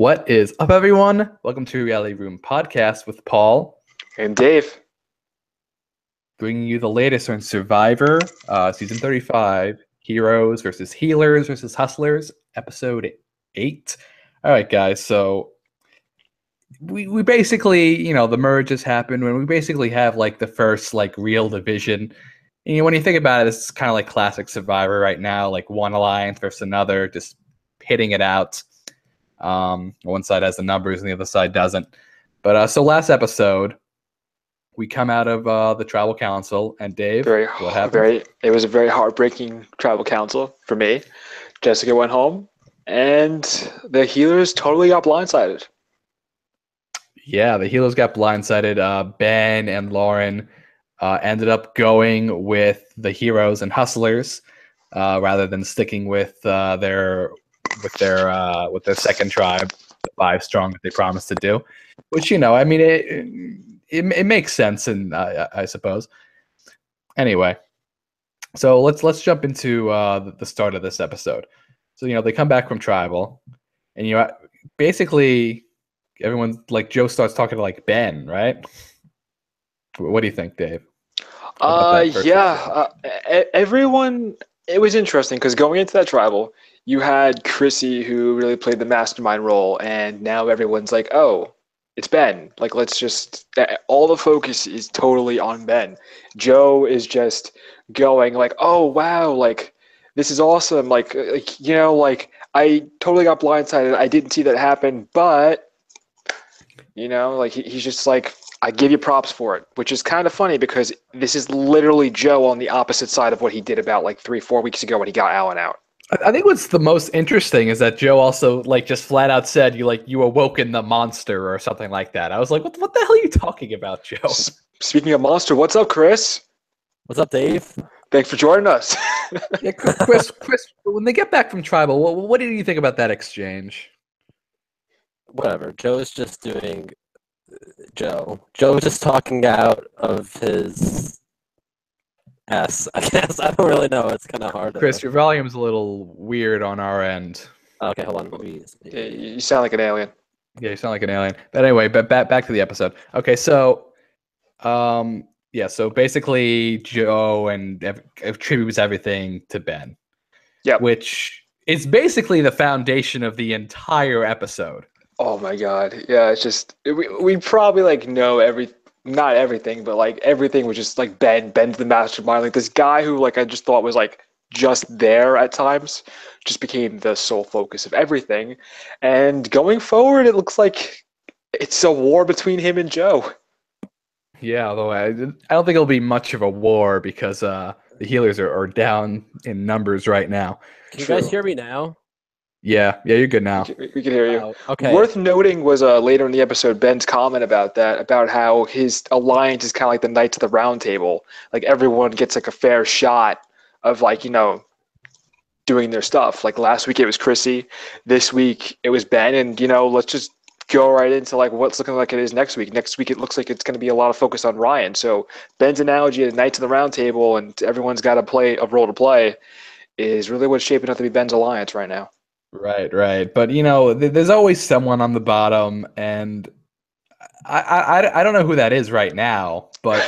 What is up, everyone? Welcome to Reality Room Podcast with Paul, And Dave. bringing you the latest on Survivor, Season 35, Heroes versus Healers versus Hustlers, Episode 8. All right, guys, so we basically, the merge has happened, when we basically have, the first, real division. And, when you think about it, this is kind of like classic Survivor right now, one alliance versus another, just hitting it out. One side has the numbers and the other side doesn't. But so last episode, we come out of the tribal council, and Dave, what happened? It was a very heartbreaking tribal council for me. Jessica went home, and the healers totally got blindsided. Yeah, the healers got blindsided. Ben and Lauren ended up going with the heroes and hustlers rather than sticking with their second tribe, the 5 strong that they promised to do. Which it makes sense, and I suppose. Anyway, so let's jump into the start of this episode. So they come back from tribal, and basically everyone's Joe starts talking to Ben, right? What do you think, Dave? Everyone. It was interesting because going into that tribal, you had Chrissy who really played the mastermind role, and now everyone's like, "Oh, it's Ben." Let's just all the focus is totally on Ben. Joe is just going "Oh wow, this is awesome." I totally got blindsided. I didn't see that happen, but he's just I give you props for it, which is kind of funny because this is literally Joe on the opposite side of what he did about 3-4 weeks ago when he got Alan out. I think what's the most interesting is that Joe also just flat out said you awoken the monster or something like that. I was like, what the hell are you talking about, Joe? Speaking of monster, what's up, Chris? What's up, Dave? Thanks for joining us. Yeah, Chris, when they get back from tribal, what did you think about that exchange? Whatever. Joe is just doing Joe. Joe was just talking out of his ass, I guess. I don't really know. It's kind of hard. Chris, your volume's a little weird on our end. Okay, hold on. Please. Yeah, you sound like an alien. Yeah, you sound like an alien. But anyway, back to the episode. Okay, so, so basically Joe attributes everything to Ben. Yeah. Which is basically the foundation of the entire episode. Oh my god. Yeah, it's just we probably know not everything, but everything was just Ben's the mastermind. This guy who I just thought was just there at times just became the sole focus of everything. And going forward, it looks like it's a war between him and Joe. Yeah, although I don't think it'll be much of a war because the healers are down in numbers right now. Can you guys hear me now? Yeah, you're good now. We can hear you. Oh, okay. Worth noting was later in the episode, Ben's comment about how his alliance is kind of like the Knights of the Round Table. Everyone gets a fair shot of doing their stuff. Last week it was Chrissy, this week it was Ben, and let's just go right into what's looking like it is next week. Next week it looks like it's going to be a lot of focus on Ryan. So Ben's analogy of Knights of the Round Table and everyone's got to play a role to play is really what's shaping up to be Ben's alliance right now. Right. But there's always someone on the bottom, and I don't know who that is right now, but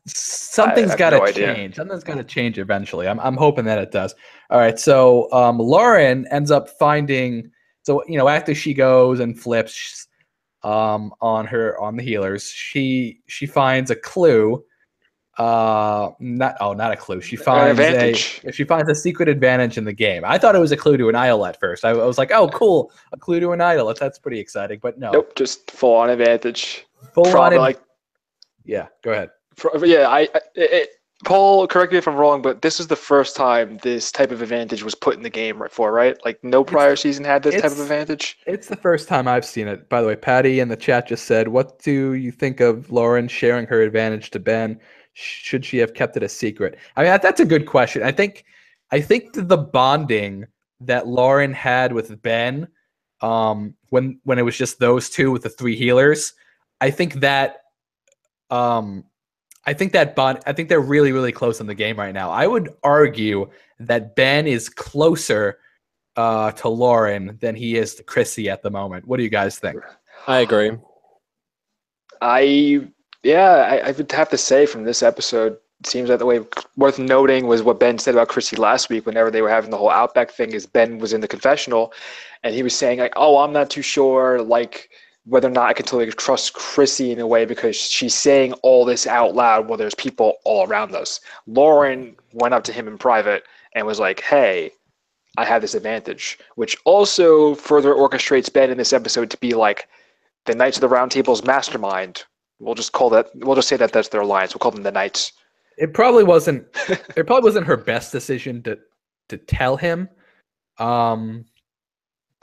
something's got to change. Something's got to change eventually. I'm hoping that it does. All right. So Lauren ends up finding. So after she goes and flips on the healers, she finds a clue. Not a clue. She finds a secret advantage in the game. I thought it was a clue to an idol at first. I was like, oh, cool, a clue to an idol. That's pretty exciting. But no. Nope, just full on advantage. Yeah, go ahead. Paul, correct me if I'm wrong, but this is the first time this type of advantage was put in the game right? No prior season had this type of advantage? It's the first time I've seen it. By the way, Patty in the chat just said, what do you think of Lauren sharing her advantage to Ben? Should she have kept it a secret? I mean, that's a good question. I think the bonding that Lauren had with Ben, when it was just those two with the 3 healers, I think that bond. I think they're really, really close in the game right now. I would argue that Ben is closer to Lauren than he is to Chrissy at the moment. What do you guys think? I agree. I would have to say from this episode, it seems that the way worth noting was what Ben said about Chrissy last week. Whenever they were having the whole Outback thing, is Ben was in the confessional, and he was saying like, "Oh, I'm not too sure, like whether or not I can totally trust Chrissy in a way because she's saying all this out loud while there's people all around us." Lauren went up to him in private and was like, "Hey, I have this advantage," which also further orchestrates Ben in this episode to be like the Knights of the Round Table's mastermind. We'll just say that that's their alliance. We'll call them the Knights. It probably wasn't. It probably wasn't her best decision to tell him. But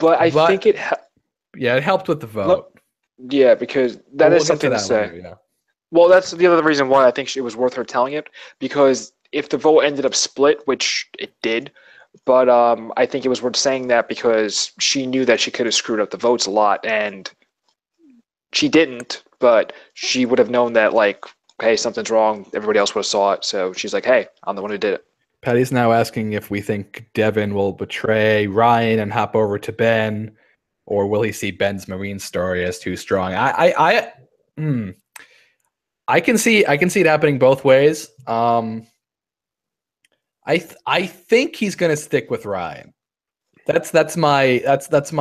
I think it. Yeah, it helped with the vote. Yeah, because that is something to say. Later, yeah. Well, that's the other reason why I think it was worth her telling it, because if the vote ended up split, which it did, but I think it was worth saying that because she knew that she could have screwed up the votes a lot, and she didn't, but she would have known that, like, hey, something's wrong. Everybody else would have saw it. So she's like, hey, I'm the one who did it. Patty's now asking if we think Devin will betray Ryan and hop over to Ben, or will he see Ben's Marine story as too strong? I can see it happening both ways. I think he's gonna stick with Ryan. That's my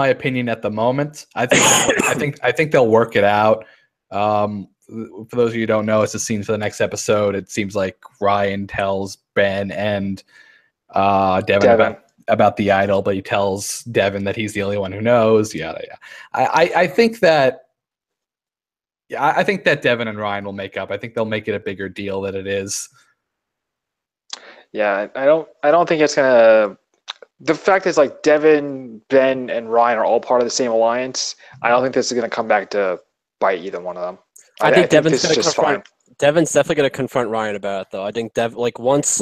opinion at the moment. I think they'll work it out. For those of you who don't know, it's the scene for the next episode. It seems like Ryan tells Ben and Devin about the idol, but he tells Devin that he's the only one who knows. Yeah. I think that Devin and Ryan will make up. I think they'll make it a bigger deal than it is. Yeah, I don't think it's gonna. The fact is, like, Devin, Ben, and Ryan are all part of the same alliance. I don't think this is gonna come back to bite either one of them. I think Devin's going to confront. Devin's definitely going to confront Ryan about it, though. I think once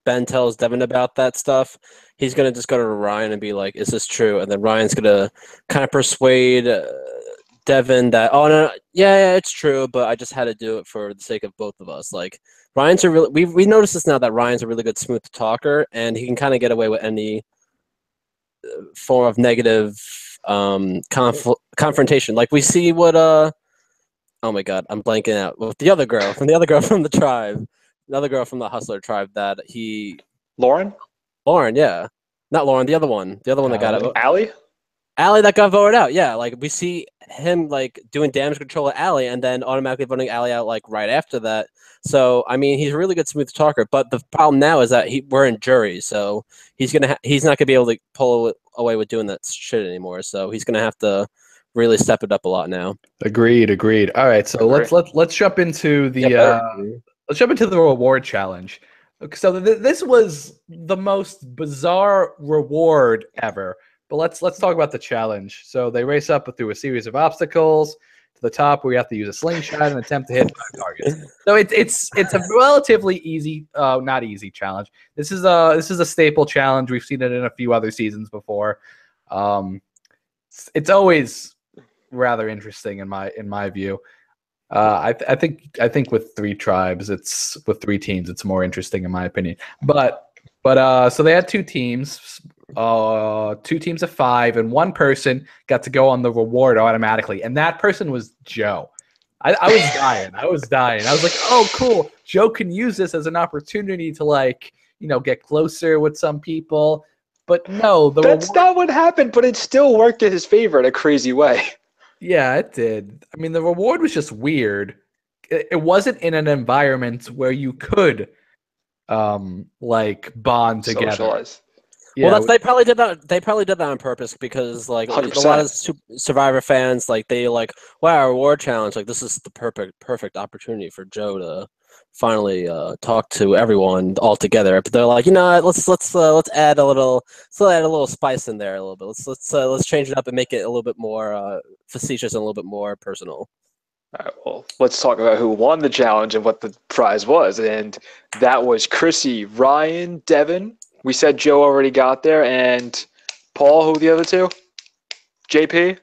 Ben tells Devin about that stuff, he's going to just go to Ryan and be like, "Is this true?" And then Ryan's going to kind of persuade Devin that, "Oh no, yeah, it's true, but I just had to do it for the sake of both of us." Like, Ryan's a really we noticed this now that Ryan's a really good smooth talker, and he can kind of get away with any form of negative confrontation. Like we see what oh my god, I'm blanking out. With the other girl from the tribe, the other girl from the Hustler tribe that Lauren, yeah, not Lauren, the other one that got it. Allie that got voted out. Yeah, like we see him like doing damage control at Allie, and then automatically voting Allie out like right after that. So I mean, he's a really good smooth talker. But the problem now is that we're in jury, so he's not gonna be able to pull away with doing that shit anymore. So he's gonna have to really step it up a lot now. Agreed. All right, so let's jump into the reward challenge. So this was the most bizarre reward ever. But let's talk about the challenge. So they race up through a series of obstacles to the top where you have to use a slingshot and attempt to hit 5 targets. So it's a relatively easy, not easy challenge. This is a staple challenge. We've seen it in a few other seasons before. It's always rather interesting in my view. I think with 3 tribes, with 3 teams, it's more interesting in my opinion. But so they had 2 teams. 2 teams of 5, and 1 person got to go on the reward automatically, and that person was Joe. I was dying. I was like, oh, cool. Joe can use this as an opportunity to get closer with some people. But no, that's not what happened. But it still worked in his favor in a crazy way. Yeah, it did. I mean, the reward was just weird. It wasn't in an environment where you could bond together. Socialize. Yeah, well, they probably did that. They probably did that on purpose because, like, 100%. A lot of Survivor fans, like, they wow, reward challenge, like, this is the perfect opportunity for Joe to finally talk to everyone all together. But they're like, let's add a little spice in there a little bit. Let's change it up and make it a little bit more facetious and a little bit more personal. All right, well, let's talk about who won the challenge and what the prize was, and that was Chrissy, Ryan, Devin. We said Joe already got there, and Paul, who were the other 2? JP,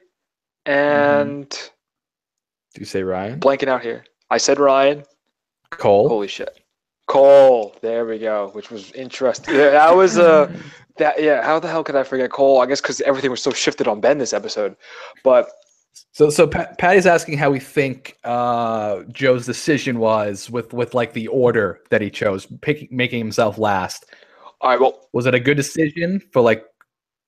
and... Do you say Ryan? Blanking out here. I said Ryan. Cole. Holy shit. Cole. There we go. Which was interesting. Yeah, that was how the hell could I forget Cole? I guess because everything was so shifted on Ben this episode. But So Patty's asking how we think Joe's decision was with like the order that he chose, making himself last. all right, well, Was it a good decision for like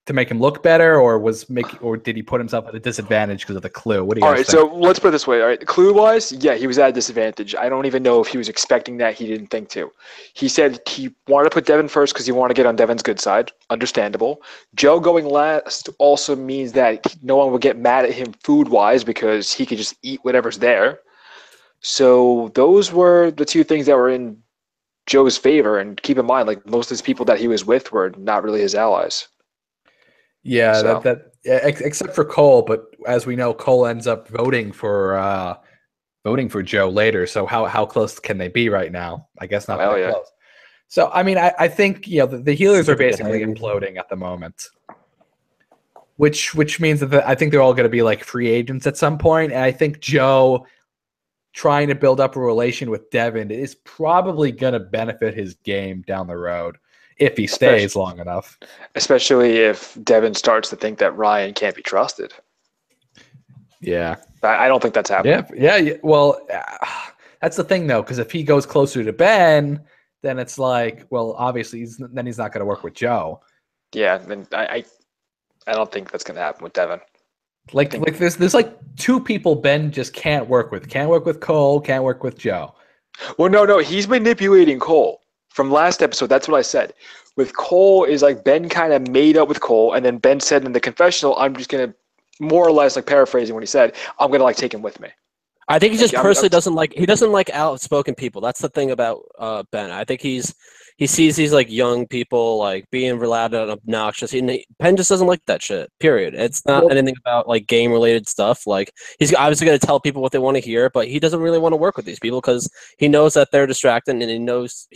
to make him look better, or did he put himself at a disadvantage because of the clue? What do you all guys right. think? So let's put it this way. All right, clue-wise, yeah, he was at a disadvantage. I don't even know if he was expecting that. He didn't think to. He said he wanted to put Devin first because he wanted to get on Devin's good side. Understandable. Joe going last also means that no one would get mad at him food-wise because he could just eat whatever's there. So those were the two things that were in Joe's favor. And keep in mind, like most of his people that he was with were not really his allies. Yeah, So- except for Cole, but as we know, Cole ends up voting for Joe later. So how close can they be right now? I guess not Well, that yeah. close. So I mean, I think the healers are basically imploding at the moment, which means that I think they're all going to be like free agents at some point. And I think Joe trying to build up a relation with Devin is probably going to benefit his game down the road if he stays long enough. Especially if Devin starts to think that Ryan can't be trusted. Yeah. I don't think that's happening. Yeah. Well, that's the thing though, because if he goes closer to Ben, then it's like, well, obviously he's not going to work with Joe. Yeah, then I don't think that's going to happen with Devin. Like there's like two people Ben just can't work with. Can't work with Cole. Can't work with Joe. Well, no, he's manipulating Cole. From last episode, that's what I said. With Cole is like Ben kind of made up with Cole, and then Ben said in the confessional, I'm just going to, more or less like paraphrasing what he said, I'm going to like take him with me. I think he just Like, personally doesn't like outspoken people. That's the thing about Ben. I think he sees these like young people like being loud and obnoxious. Ben just doesn't like that shit. Period. It's not anything about like game related stuff. Like he's obviously going to tell people what they want to hear, but he doesn't really want to work with these people because he knows that they're distracting, and he knows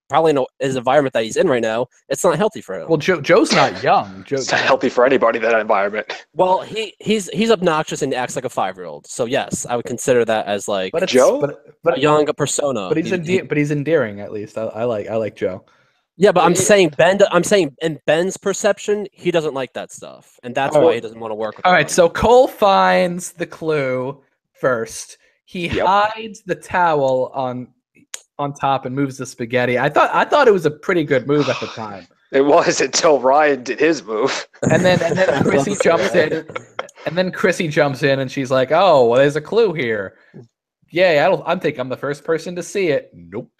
probably know his environment that he's in right now. It's not healthy for him. Well, Joe's not young. It's not healthy for anybody, that environment. Well, he's obnoxious and acts like a 5-year-old. So yes, I would consider that as like But Joe? a young persona. But he's endearing at least. I like Joe. Yeah, but I'm saying in Ben's perception, he doesn't like that stuff, and that's why he doesn't want to work with. All right, so Cole finds the clue first. He hides the towel on top and moves the spaghetti. I thought it was a pretty good move at the time. It was until Ryan did his move. And then Chrissy jumps in. And then Chrissy jumps in and she's like, "Oh, well, there's a clue here." Yay! I think I'm the first person to see it. Nope.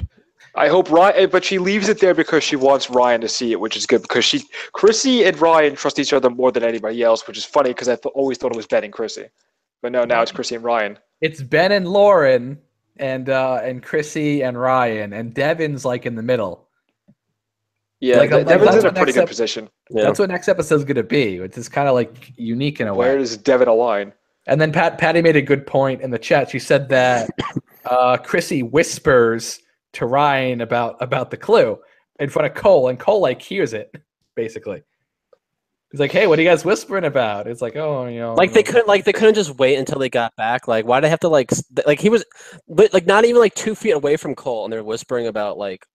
I hope Ryan, but she leaves it there because she wants Ryan to see it, which is good because Chrissy and Ryan trust each other more than anybody else, which is funny because I always thought it was Ben and Chrissy, but no, now it's Chrissy and Ryan. It's Ben and Lauren and Chrissy and Ryan, and Devin's like in the middle. Yeah, Like, Devin's that's in a what pretty next good ep- position. Yeah. That's what next episode's gonna be, which is kind of like unique in a way. Where does Devin align? And then Patty made a good point in the chat. She said that Chrissy whispers to Ryan about the clue in front of Cole, and Cole like hears it basically. He's like, "Hey, what are you guys whispering about?" It's like, "Oh, you know." Like they couldn't just wait until they got back. Like why would they have to like he was like not even like 2 feet away from Cole, and they're whispering about like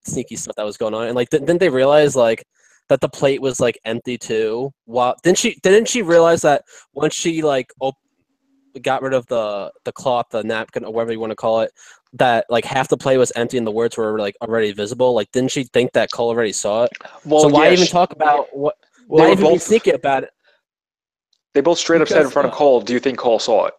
sneaky stuff that was going on. And like didn't they realize like that the plate was like empty too? Wow, didn't she realize that once she like got rid of the cloth, the napkin, or whatever you want to call it, that like half the plate was empty and the words were like already visible? Like didn't she think that Cole already saw it? Well, So why yeah, even talk about what? Well, Why they even were be both- sneaky about it? They both straight up said in Because, front of Cole, "Do you think Cole saw it?"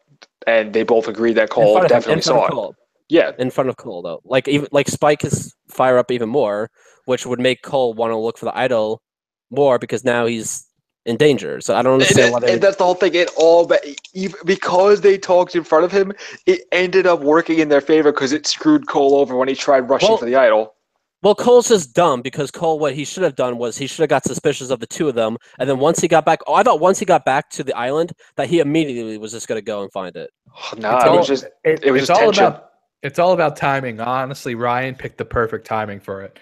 And they both agreed that In Cole front of him, definitely in front saw of it. Cole. Yeah, In front of Cole, though, like even like Spike his fire up even more, which would make Cole want to look for the idol more because now he's in danger. So I don't understand why they. and that's the whole thing. It all, because they talked in front of him, it ended up working in their favor because it screwed Cole over when he tried rushing Well- for the idol. Well, Cole's just dumb because Cole, what he should have done was he should have got suspicious of the two of them, and then once he got back, I thought once he got back to the island that he immediately was just gonna go and find it. Nah, It's it all- was just it was it's just all tension. it's all about timing. Honestly, Ryan picked the perfect timing for it.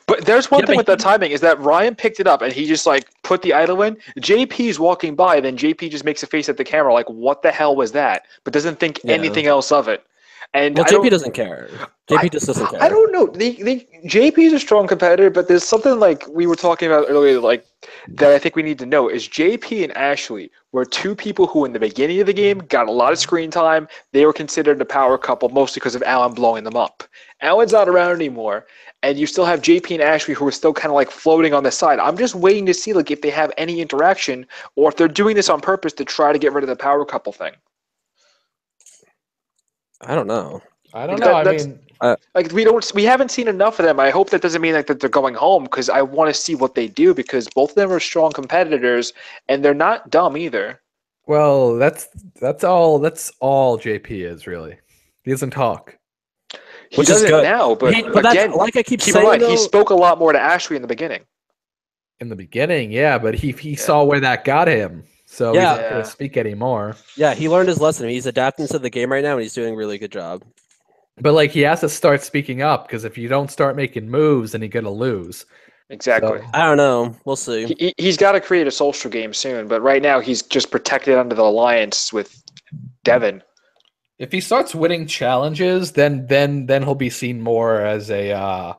But there's one Yeah, thing but with that timing is that Ryan picked it up and he just like put the idol in. JP's walking by, then JP just makes a face at the camera like, "What the hell was that?" But doesn't think Yeah. anything else of it. And Well, I JP don't, doesn't care. JP just doesn't care. I don't know. JP is a strong competitor, but there's something like we were talking about earlier, like that I think we need to know is JP and Ashley were two people who, in the beginning of the game, got a lot of screen time. They were considered a power couple, mostly because of Alan blowing them up. Alan's not around anymore, and you still have JP and Ashley who are still kind of like floating on the side. I'm just waiting to see like if they have any interaction or if they're doing this on purpose to try to get rid of the power couple thing. I don't know. I don't know. I mean, like we haven't seen enough of them. I hope that doesn't mean like that they're going home because I want to see what they do because both of them are strong competitors and they're not dumb either. well, that's all JP is really. He doesn't talk. He doesn't now, but again, like I keep keep saying, in mind, though, he spoke a lot more to Ashley in the beginning. In the beginning, yeah, but he saw where that got him, so he's not going to speak anymore. Yeah, he learned his lesson. He's adapting to the game right now, and he's doing a really good job. But like he has to start speaking up because if you don't start making moves, then you're going to lose. Exactly. So, I don't know. We'll see. He's got to create a social game soon, but right now he's just protected under the alliance with Devin. if he starts winning challenges, then he'll be seen more as a.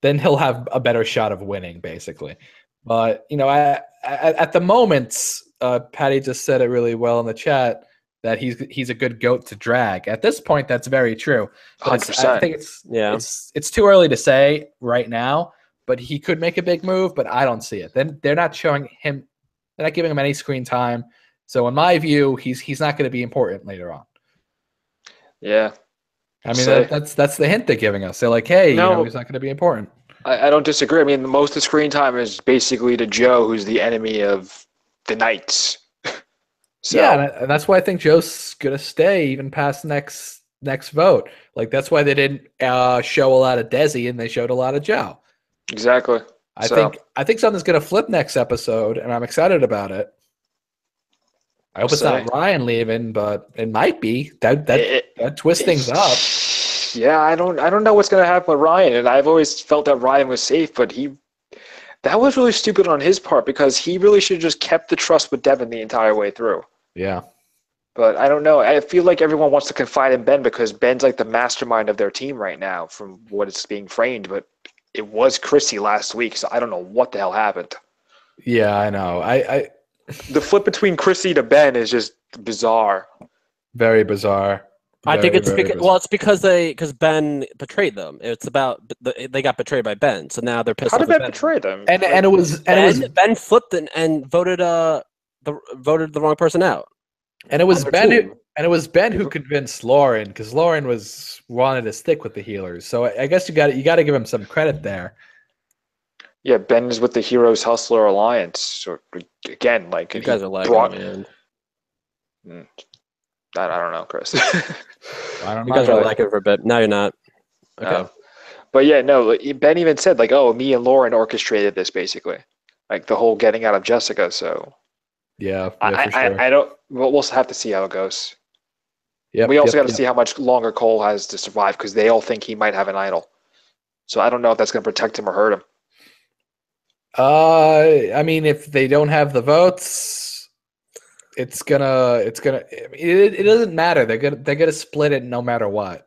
Then he'll have a better shot of winning, basically. But you know, at the moment, Patty just said it really well in the chat that he's a good goat to drag. At this point, that's very true. But I think it's too early to say right now. But he could make a big move, but I don't see it. Then they're not showing him, they're not giving him any screen time. So in my view, he's not going to be important later on. Yeah. I mean, that's the hint they're giving us. They're like, hey, he's not going to be important. I don't disagree. I mean, most of the screen time is basically to Joe, who's the enemy of the Knights. So. Yeah, and that's why I think Joe's going to stay even past next vote. Like, that's why they didn't show a lot of Desi and they showed a lot of Joe. Exactly. I think something's going to flip next episode, and I'm excited about it. I hope it's not Ryan leaving, but it might be. That twists things up. Yeah, I don't know what's going to happen with Ryan, and I've always felt that Ryan was safe, but that was really stupid on his part because he really should have just kept the trust with Devin the entire way through. Yeah. But I don't know. I feel like everyone wants to confide in Ben because Ben's like the mastermind of their team right now from what it's being framed, but it was Chrissy last week, so I don't know what the hell happened. Yeah, I know. The flip between Chrissy to Ben is just bizarre. Very bizarre. I think it's because Ben betrayed them. It's about they got betrayed by Ben, so now they're pissed. How did Ben betray them? And it was Ben flipped and voted voted the wrong person out. And it was Ben who convinced Lauren because Lauren wanted to stick with the healers. So I guess you got to give him some credit there. Yeah, Ben is with the Heroes Hustler Alliance. So again, like you guys are lagging, man. I don't know, Chris. You guys are lagging for a bit. Now you're not. Okay. But yeah, no. Ben even said like, "Oh, me and Lauren orchestrated this, basically, like the whole getting out of Jessica." So yeah, for sure. I don't. We'll have to see how it goes. Yeah. We also got to see how much longer Cole has to survive because they all think he might have an idol. So I don't know if that's going to protect him or hurt him. I mean, if they don't have the votes, it doesn't matter. They're gonna split it no matter what.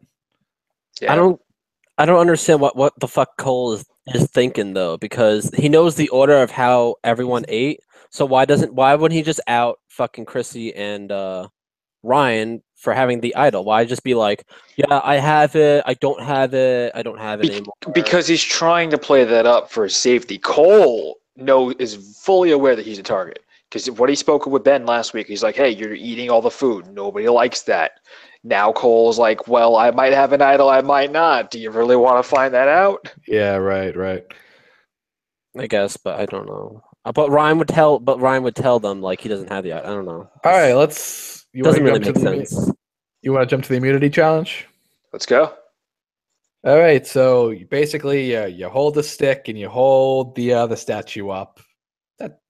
Yeah. I don't understand what the fuck Cole is thinking though, because he knows the order of how everyone ate. So why wouldn't he just out fucking Chrissy and Ryan for having the idol? Why just be like, yeah, I have it, I don't have it anymore? Because he's trying to play that up for his safety. Cole is fully aware that he's a target. Because what he spoke with Ben last week, he's like, hey, you're eating all the food. Nobody likes that. Now Cole's like, well, I might have an idol, I might not. Do you really want to find that out? Yeah, right. I guess, but I don't know. But Ryan would tell them like he doesn't have the idol. I don't know. All right, doesn't really make sense. You want to jump to the immunity challenge? Let's go. All right, so basically, you hold the stick and you hold the statue up.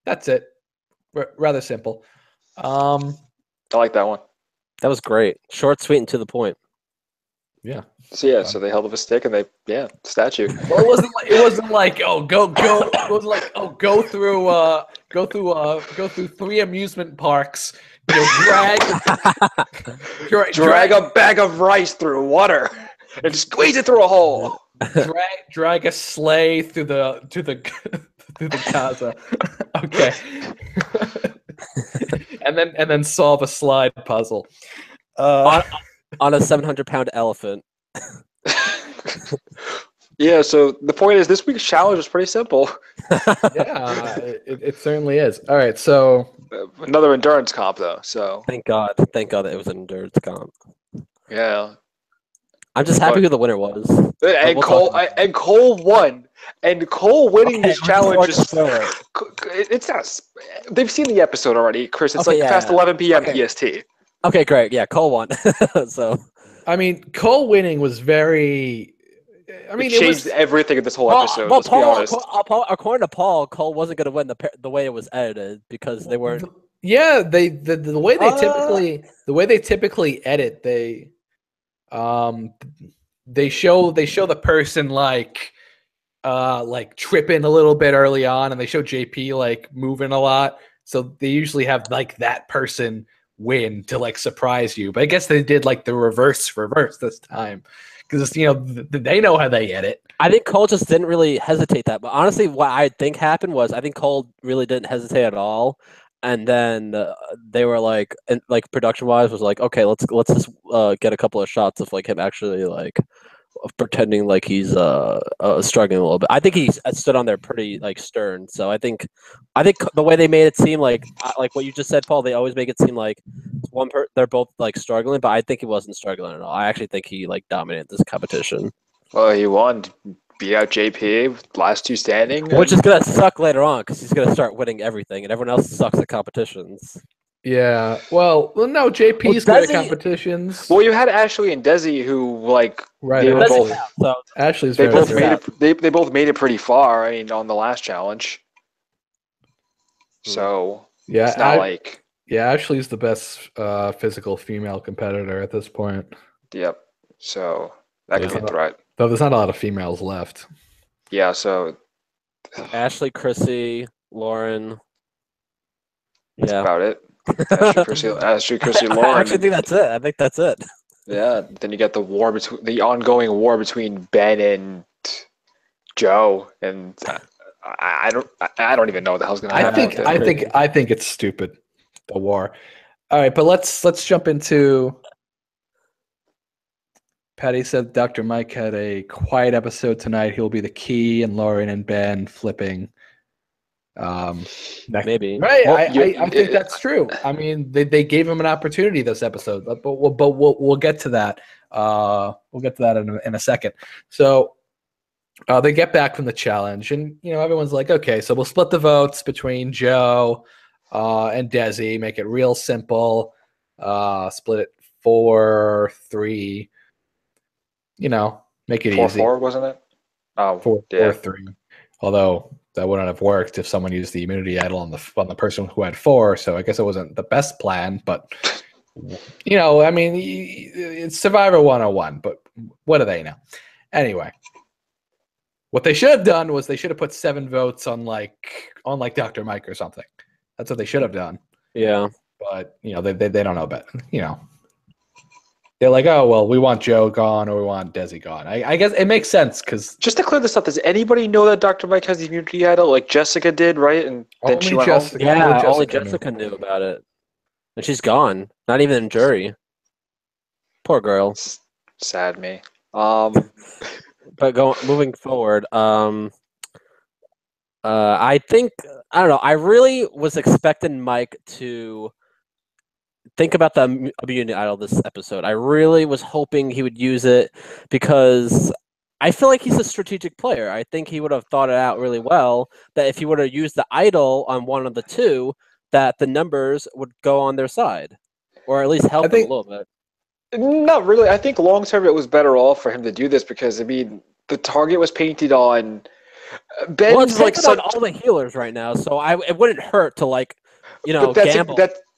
That's it. Rather simple. I like that one. That was great. Short, sweet, and to the point. Yeah. So they held up a stick and statue. Well, it wasn't like go through 3 amusement parks. Drag a bag of rice through water and squeeze it through a hole. Drag a sleigh through the through the casa. Okay. and then solve a slide puzzle. On a 700-pound elephant. Yeah, so the point is this week's challenge was pretty simple. Yeah, it certainly is. All right, so another endurance comp though. So thank God that it was an endurance comp. Yeah, I'm just happy who the winner was. And Cole won. And Cole winning this challenge is it's not. They've seen the episode already, Chris. It's past 11 p.m. EST. Okay, great. Yeah, Cole won. So I mean, Cole winning was very. I mean, it changed everything in this whole episode. Let's be honest. According to Paul, Cole wasn't going to win the way it was edited because they weren't. Yeah, the way they typically edit, they show the person like tripping a little bit early on, and they show JP like moving a lot. So they usually have like that person win to like surprise you. But I guess they did like the reverse this time. Because they know how they edit. I think Cole just didn't really hesitate that. But honestly, what I think happened was I think Cole really didn't hesitate at all. And then they were like, and like production wise was like, okay, let's just get a couple of shots of like him actually like pretending like he's struggling a little bit. I think he stood on there pretty like stern. So I think the way they made it seem like what you just said, Paul, they always make it seem like they're both like struggling, but I think he wasn't struggling at all. I actually think he like dominated this competition. Well, he won, beat out JP, last 2 standing, which is gonna suck later on because he's gonna start winning everything, and everyone else sucks at competitions. Yeah, well, no, JP's good at competitions. Well, you had Ashley and Desi who they were both. So Ashley's they both made it pretty far. I mean, on the last challenge. So yeah, it's not like Ashley's the best physical female competitor at this point. Yep. So that could be a threat. Though there's not a lot of females left. Yeah. So Ashley, Chrissy, Lauren. That's about it. Ashley, Chrissy, Lauren. I actually think that's it. I think that's it. Yeah. Then you get the ongoing war between Ben and Joe, and I don't even know what the hell's gonna happen. I think it's stupid, the war. All right, but let's jump into. Patty said Dr. Mike had a quiet episode tonight. He'll be the key, and Lauren and Ben flipping. Maybe right. Well, I think that's true. I mean, they gave him an opportunity this episode, but we'll get to that. We'll get to that in a second. So they get back from the challenge, and everyone's like, okay, so we'll split the votes between Joe and Desi, make it real simple. Split it 4-3. Make it 4-4, easy. 4-4, wasn't it? Oh, 4-3. Although that wouldn't have worked if someone used the immunity idol on the person who had 4. So I guess it wasn't the best plan. But I mean, it's Survivor 101. But what do they know? Anyway, what they should have done was they should have put 7 votes on like Dr. Mike or something. That's what they should have done. Yeah. But they don't know about They're like, oh, well, we want Joe gone or we want Desi gone. I guess it makes sense because... Just to clear this up, does anybody know that Dr. Mike has the immunity idol? Like Jessica did, right? And then she went home? Yeah, only Jessica knew about it. And she's gone. Not even in jury. Poor girl. Sad me. But moving forward, I think... I don't know. I really was expecting Mike to... think about the immunity idol this episode. I really was hoping he would use it because I feel like he's a strategic player. I think he would have thought it out really well that if he would have used the idol on one of the 2, that the numbers would go on their side, or at least help him a little bit. Not really. I think long term it was better off for him to do this because the target was painted on Ben's it's on all the healers right now, so it wouldn't hurt to gamble.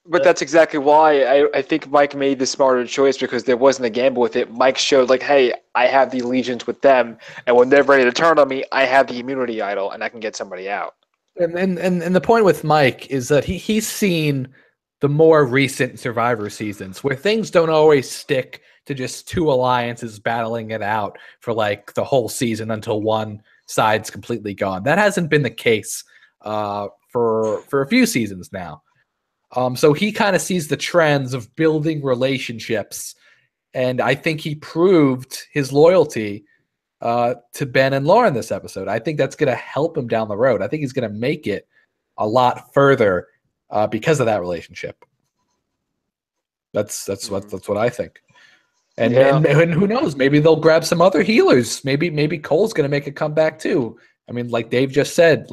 But that's exactly why I think Mike made the smarter choice, because there wasn't a gamble with it. Mike showed like, hey, I have the allegiance with them, and when they're ready to turn on me, I have the immunity idol, and I can get somebody out. And the point with Mike is that he's seen the more recent Survivor seasons where things don't always stick to just two alliances battling it out for like the whole season until one side's completely gone. That hasn't been the case for a few seasons now. So he kind of sees the trends of building relationships, and I think he proved his loyalty to Ben and Lauren this episode. I think that's going to help him down the road. I think he's going to make it a lot further because of that relationship. That's what I think. And who knows? Maybe they'll grab some other healers. Maybe Cole's going to make a comeback too. I mean, like Dave just said,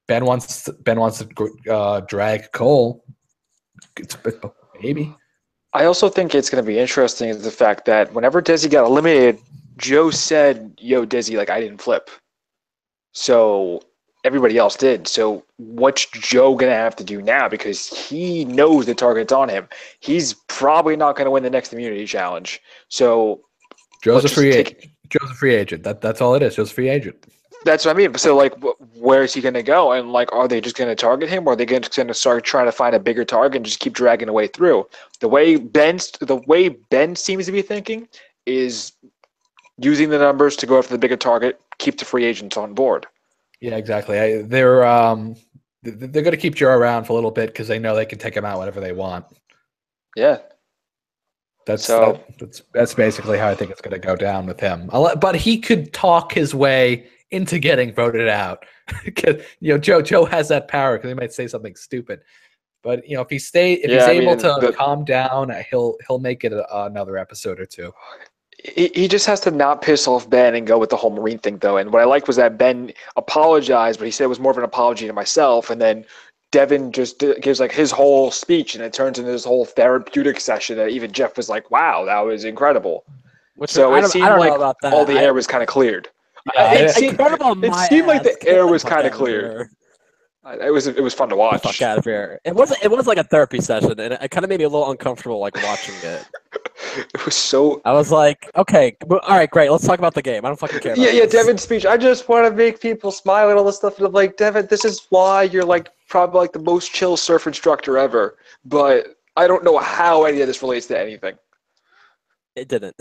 Ben wants to drag Cole. Maybe. I also think it's going to be interesting is the fact that whenever Desi got eliminated, Joe said, "Yo, Desi, like I didn't flip." So everybody else did. So what's Joe going to have to do now? Because he knows the target's on him. He's probably not going to win the next immunity challenge. So Joe's a free agent. Joe's a free agent. That's all it is. Joe's a free agent. That's what I mean. So, like, where is he going to go? And, like, are they just going to target him, or are they going to start trying to find a bigger target and just keep dragging away through? The way Ben seems to be thinking is using the numbers to go after the bigger target, keep the free agents on board. Yeah, exactly. They're going to keep Joe around for a little bit because they know they can take him out whenever they want. Yeah. That's basically how I think it's going to go down with him. But he could talk his way into getting voted out. Because Joe has that power because he might say something stupid. But if he's able to calm down, he'll make it another episode or two. He just has to not piss off Ben and go with the whole Marine thing, though. And what I liked was that Ben apologized, but he said it was more of an apology to myself. And then Devin just gives like his whole speech, and it turns into this whole therapeutic session that even Jeff was like, "Wow, that was incredible." So it seemed like all the air was kind of cleared. Yeah, it seemed like the air was kind of clear. It was fun to watch. Fuck out of here! It was like a therapy session, and it kind of made me a little uncomfortable, like watching it. It was so. I was like, okay, all right, great. Let's talk about the game. I don't fucking care. Yeah. Devin's speech. I just want to make people smile and all this stuff. And I'm like, Devin, this is why you're like probably like the most chill surf instructor ever. But I don't know how any of this relates to anything. It didn't.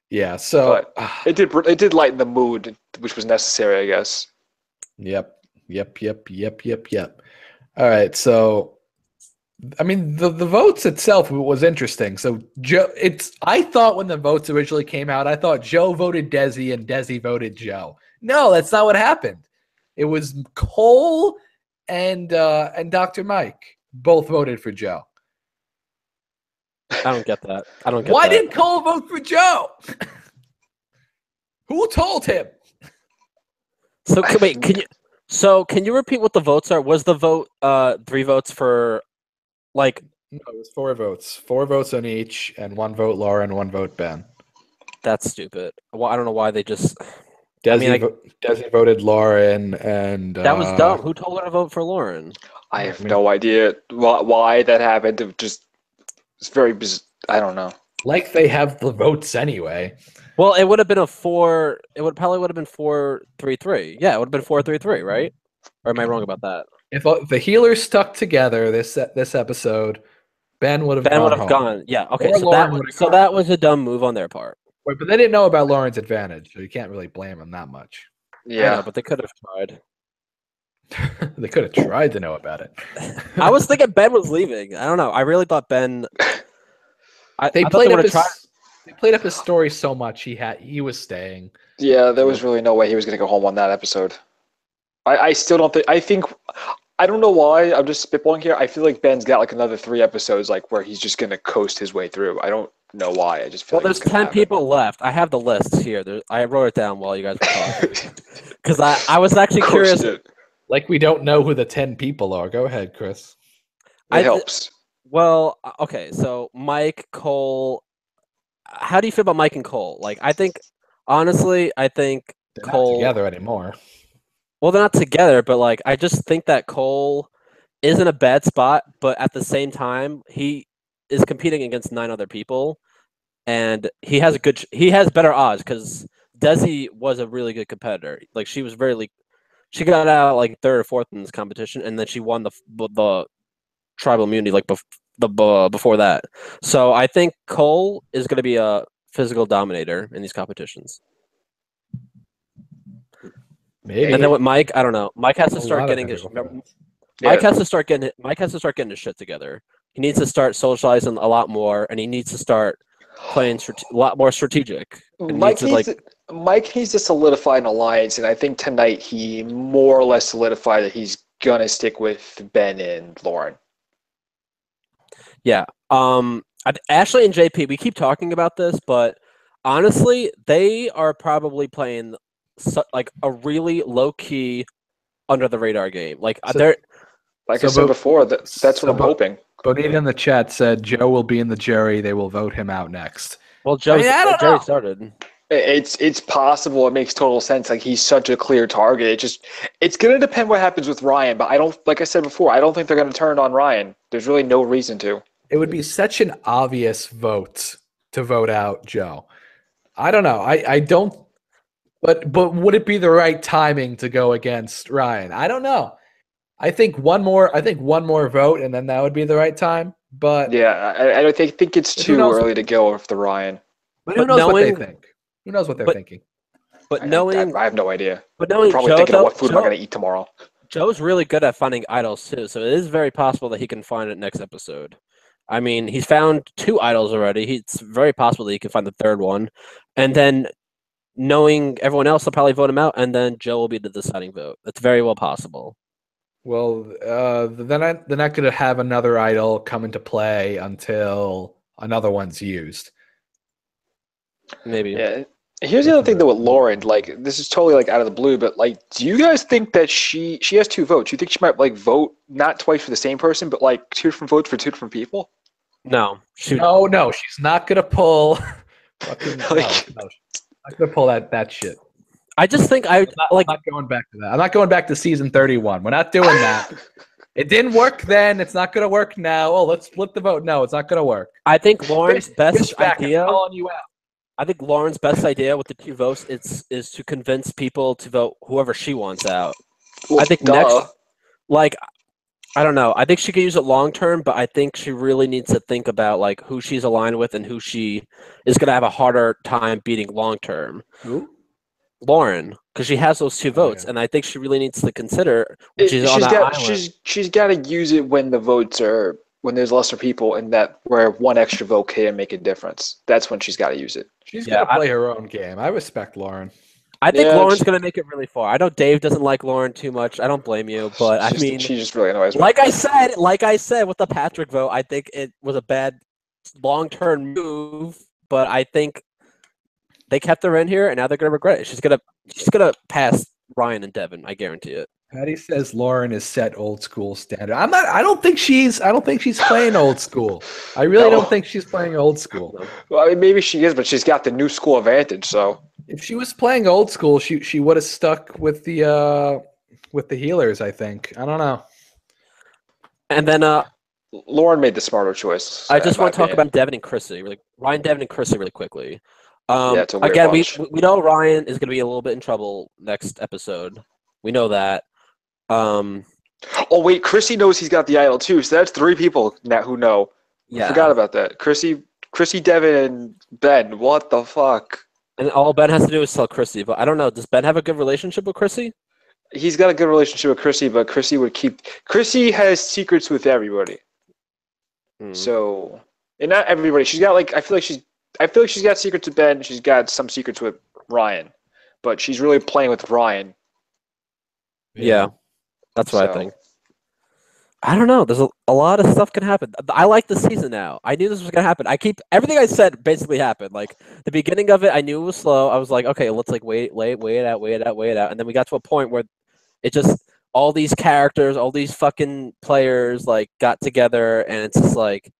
Yeah, so it did lighten the mood, which was necessary, I guess. Yep. All right, so I mean the votes itself was interesting. So Joe, I thought when the votes originally came out, I thought Joe voted Desi and Desi voted Joe. No, that's not what happened. It was Cole and Dr. Mike both voted for Joe. I don't get that. Why didn't Cole vote for Joe? Who told him? So can you repeat what the votes are? Was the vote 3 votes for like? No, it was 4 votes. 4 votes on each, and 1 vote Lauren, 1 vote Ben. That's stupid. Well, I don't know why they just. Desi voted Lauren, and that was dumb. Who told her to vote for Lauren? I have no idea why that happened. It's very bizarre. I don't know. Like they have the votes anyway. Well, it would have been a 4. It probably would have been 4-3-3. Yeah, it would have been 4-3-3, right? Or am I wrong about that? If the healers stuck together this episode, Ben would have gone. Yeah. Okay. So that was a dumb move on their part. Wait, but they didn't know about Lauren's advantage, so you can't really blame them that much. Yeah, but they could have tried. They could have tried to know about it. I was thinking Ben was leaving. I don't know. I really thought Ben. They played up his story so much. He was staying. Yeah, there was really no way he was going to go home on that episode. I still don't think. I don't know why. I'm just spitballing here. I feel like Ben's got like another 3 episodes, like where he's just going to coast his way through. I don't know why. I just feel. Well, there's 10 people left. I have the list here. I wrote it down while you guys were talking because I was actually curious. Like we don't know who the 10 people are. Go ahead, Chris. It helps. Well, okay. So Mike, Cole. How do you feel about Mike and Cole? Like, honestly, I think they're Cole not together anymore. Well, they're not together, but like I just think that Cole is in a bad spot, but at the same time, he is competing against 9 other people, and he has better odds because Desi was a really good competitor. Like she got out like third or fourth in this competition, and then she won the tribal immunity like before that. So I think Cole is going to be a physical dominator in these competitions. Maybe. And then with Mike, I don't know. Mike has to A start lot of getting his. physical fights. Mike has to start getting his shit together. He needs to start socializing a lot more, and he needs to start playing a lot more strategic. And Mike needs to solidify an alliance, and I think tonight he more or less solidified that he's gonna stick with Ben and Lauren. Yeah. Ashley and JP, we keep talking about this, but honestly, they are probably playing like a really low key, under the radar game. Like they're. Like I said before, that's what I'm hoping. Bonita in the chat said Joe will be in the jury. They will vote him out next. Well, Jerry started. It's possible. It makes total sense. Like he's such a clear target. It's gonna depend what happens with Ryan. But I don't, like I said before, I don't think they're gonna turn on Ryan. There's really no reason to. It would be such an obvious vote to vote out Joe. I don't know. I don't. But would it be the right timing to go against Ryan? I don't know. I think one more vote, and then that would be the right time. But yeah, I don't think it's too early to go with the Ryan. But who knows what they think? Who knows what they're thinking? But I have no idea. But knowing probably Joe, thinking of what food am I going to eat tomorrow. Joe's really good at finding idols too, so it is very possible that he can find it next episode. I mean, he's found 2 idols already. It's very possible that he can find the third one, and then knowing everyone else will probably vote him out, and then Joe will be the deciding vote. That's very well possible. Well, they're not going to have another idol come into play until another one's used. Maybe. Yeah. Here's the other thing though with Lauren, like this is totally like out of the blue, but like, do you guys think that she has 2 votes? You think she might like vote not twice for the same person, but like 2 different votes for 2 different people? No. No, she's not gonna pull. Fucking, no, she's not gonna pull that shit. I just think I'm not going back to that. I'm not going back to season 31. We're not doing that. It didn't work then. It's not gonna work now. Oh, let's flip the vote. No, it's not gonna work. I think Lauren's best idea. I'm calling you out. I think Lauren's best idea with the 2 votes is to convince people to vote whoever she wants out. Well, I think next, like, I don't know. I think she could use it long term, but I think she really needs to think about like who she's aligned with and who she is going to have a harder time beating long term. Who? Lauren, because she has those 2 votes, and I think she really needs to consider. She's got to use it when the votes are. When there's lesser people and that where one extra vote can make a difference. That's when she's got to use it. She's got to play her own game. I respect Lauren. I think Lauren's going to make it really far. I know Dave doesn't like Lauren too much. I don't blame you, but she just really annoys me. Like I said with the Patrick vote, I think it was a bad long-term move, but I think they kept her in here and now they're going to regret it. She's going to pass Ryan and Devin, I guarantee it. Patty says Lauren is set old school standard. I don't think she's playing old school. I really don't think she's playing old school. Well, I mean, maybe she is, but she's got the new school advantage. So if she was playing old school, she would have stuck with the healers. I think. I don't know. And then Lauren made the smarter choice. I just want to talk about Devin and Chrissy, Ryan, Devin, and Chrissy, really quickly. It's a weird again, bunch. we know Ryan is going to be a little bit in trouble next episode. We know that. Oh wait, Chrissy knows he's got the idol too, so that's 3 people now who know. Yeah. I forgot about that. Chrissy, Devin, and Ben. What the fuck? And all Ben has to do is tell Chrissy, but I don't know. Does Ben have a good relationship with Chrissy? He's got a good relationship with Chrissy, but Chrissy has secrets with everybody. So, and not everybody. She's got I feel like she's got secrets with Ben. She's got some secrets with Ryan, but she's really playing with Ryan. Yeah. That's what I think. I don't know. There's a lot of stuff can happen. I like the season now. I knew this was gonna happen. Everything I said basically happened. Like the beginning of it, I knew it was slow. I was like, okay, let's wait it out. And then we got to a point where it just all these characters, all these fucking players got together, and it's just like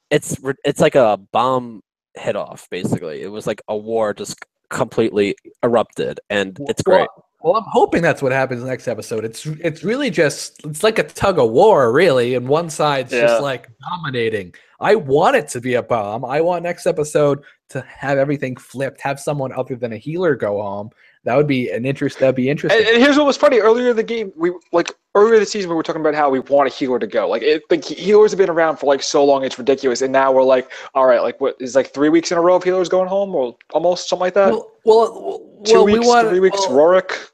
it's like a bomb hit off. Basically, it was like a war just completely erupted, and it's great. Well, I'm hoping that's what happens next episode. It's really just it's like a tug of war, really, and one side's just Yeah. like dominating. I want it to be a bomb. I want next episode to have everything flipped, have someone other than a healer go home. That'd be interesting. And here's what was funny earlier in the game. Earlier this season, we were talking about how we want a healer to go. The healers have been around for like so long, it's ridiculous. And now we're like, all right, like what is like 3 weeks in a row of healers going home, or almost something like that. Well, 2 weeks, 3 weeks. Rorik.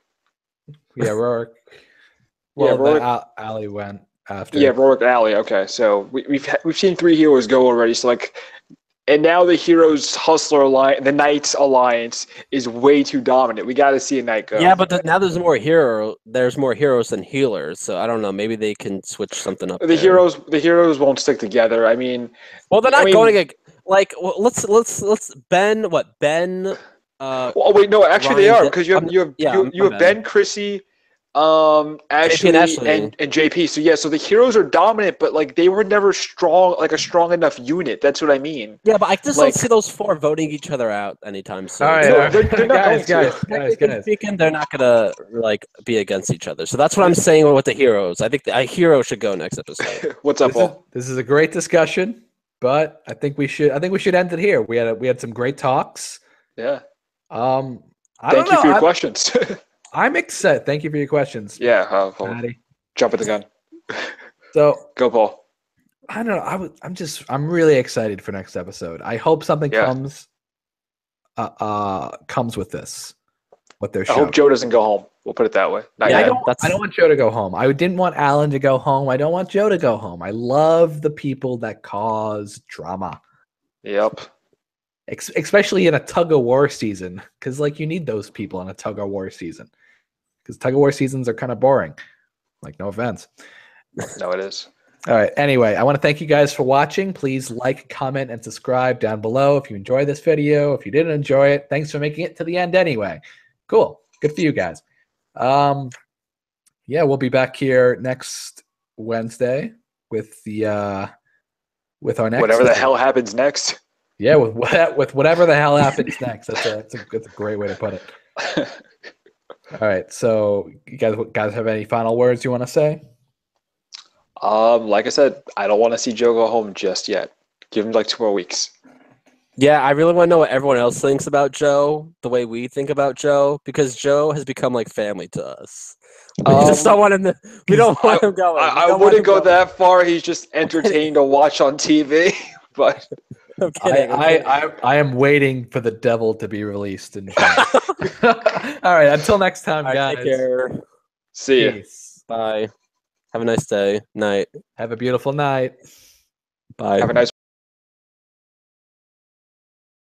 Yeah, Rorik. Yeah, Well, Rorik. Ali went after. Yeah, Rorik and Ali. Okay, so we've seen 3 healers go already. So like, and now the Heroes Hustler Alliance, the Knights Alliance is way too dominant. We got to see a Knight go. Yeah, but now there's more heroes than healers. So I don't know. Maybe they can switch something up. The heroes won't stick together. I mean, well, they're not going to like. Well, let's Ben. What Ben? Well, wait, no, actually they are, because you have Ben, Chrissy, Ashley, and JP. So yeah, so the heroes are dominant, but like they were never strong, like a strong enough unit. That's what I mean. Yeah, but I just don't see those 4 voting each other out anytime soon. All right, No, they're not guys. Speaking, they're not gonna like be against each other. So that's what I'm saying with the heroes. I think a hero should go next episode. What's up, Paul? This is a great discussion, but I think we should end it here. We had some great talks. Yeah. Thank you for your questions. I'm excited. Thank you for your questions. Yeah, jump at the gun. So go, Paul. I don't know. I'm really excited for next episode. I hope something comes with this. What they're showing. I hope Joe doesn't go home. We'll put it that way. I don't want Joe to go home. I didn't want Alan to go home. I don't want Joe to go home. I love the people that cause drama. Yep. Especially in a tug of war season, because like you need those people in a tug of war season, because tug of war seasons are kind of boring. Like, no offense. No, it is. All right. Anyway, I want to thank you guys for watching. Please like, comment, and subscribe down below if you enjoyed this video. If you didn't enjoy it, thanks for making it to the end anyway. Cool. Good for you guys. Yeah, we'll be back here next Wednesday with our next whatever the hell happens next. Yeah, with whatever the hell happens next. That's a great way to put it. All right, so you guys have any final words you want to say? Like I said, I don't want to see Joe go home just yet. Give him like 2 more weeks. Yeah, I really want to know what everyone else thinks about Joe, the way we think about Joe, because Joe has become like family to us. We just don't want him to. We don't want him going. I wouldn't go that far. He's just entertaining to watch on TV, but. I'm kidding. I am waiting for the devil to be released in All right, until next time, guys. Take care. See you. Bye. Have a nice day. Night. Have a beautiful night. Bye. Have a nice